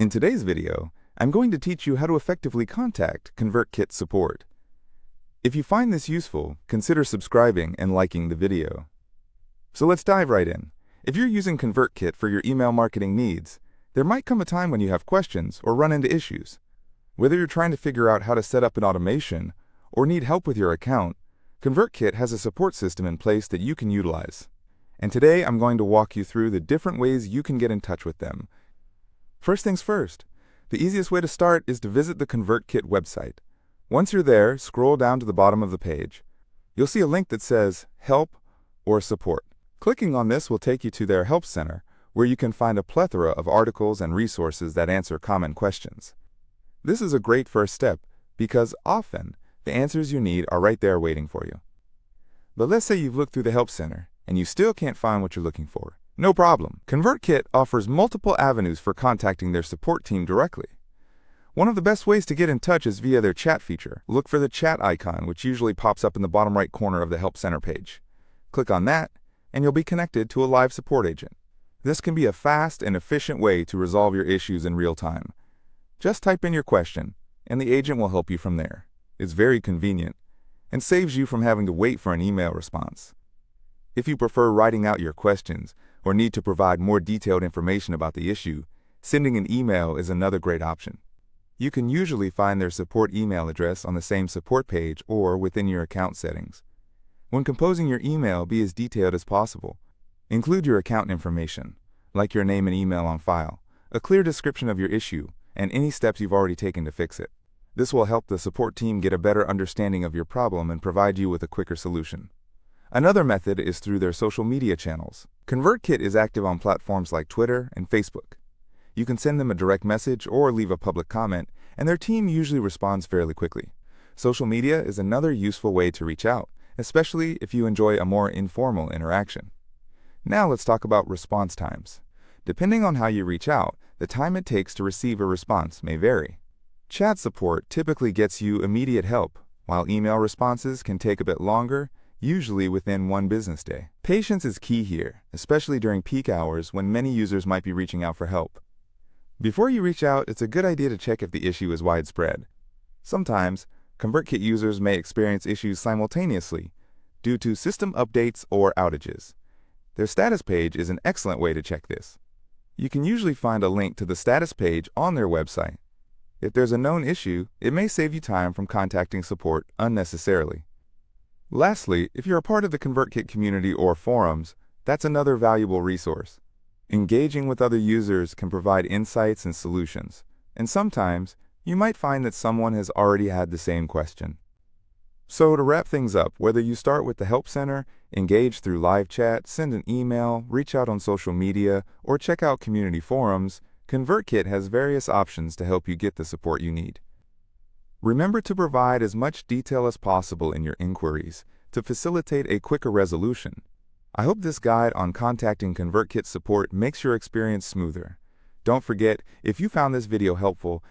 In today's video, I'm going to teach you how to effectively contact ConvertKit support. If you find this useful, consider subscribing and liking the video. So let's dive right in. If you're using ConvertKit for your email marketing needs, there might come a time when you have questions or run into issues. Whether you're trying to figure out how to set up an automation or need help with your account, ConvertKit has a support system in place that you can utilize. And today I'm going to walk you through the different ways you can get in touch with them. First things first, the easiest way to start is to visit the ConvertKit website. Once you're there, scroll down to the bottom of the page. You'll see a link that says Help or Support. Clicking on this will take you to their Help Center, where you can find a plethora of articles and resources that answer common questions. This is a great first step because often the answers you need are right there waiting for you. But let's say you've looked through the Help Center and you still can't find what you're looking for. No problem. ConvertKit offers multiple avenues for contacting their support team directly. One of the best ways to get in touch is via their chat feature. Look for the chat icon, which usually pops up in the bottom right corner of the Help Center page. Click on that, and you'll be connected to a live support agent. This can be a fast and efficient way to resolve your issues in real time. Just type in your question, and the agent will help you from there. It's very convenient and saves you from having to wait for an email response. If you prefer writing out your questions or need to provide more detailed information about the issue, sending an email is another great option. You can usually find their support email address on the same support page or within your account settings. When composing your email, be as detailed as possible. Include your account information, like your name and email on file, a clear description of your issue, and any steps you've already taken to fix it. This will help the support team get a better understanding of your problem and provide you with a quicker solution. Another method is through their social media channels. ConvertKit is active on platforms like Twitter and Facebook. You can send them a direct message or leave a public comment, and their team usually responds fairly quickly. Social media is another useful way to reach out, especially if you enjoy a more informal interaction. Now let's talk about response times. Depending on how you reach out, the time it takes to receive a response may vary. Chat support typically gets you immediate help, while email responses can take a bit longer, usually within one business day. Patience is key here, especially during peak hours when many users might be reaching out for help. Before you reach out, it's a good idea to check if the issue is widespread. Sometimes, ConvertKit users may experience issues simultaneously due to system updates or outages. Their status page is an excellent way to check this. You can usually find a link to the status page on their website. If there's a known issue, it may save you time from contacting support unnecessarily. Lastly, if you're a part of the ConvertKit community or forums, that's another valuable resource. Engaging with other users can provide insights and solutions, and sometimes you might find that someone has already had the same question. So to wrap things up, whether you start with the Help Center, engage through live chat, send an email, reach out on social media, or check out community forums, ConvertKit has various options to help you get the support you need. Remember to provide as much detail as possible in your inquiries to facilitate a quicker resolution. I hope this guide on contacting ConvertKit support makes your experience smoother. Don't forget, if you found this video helpful,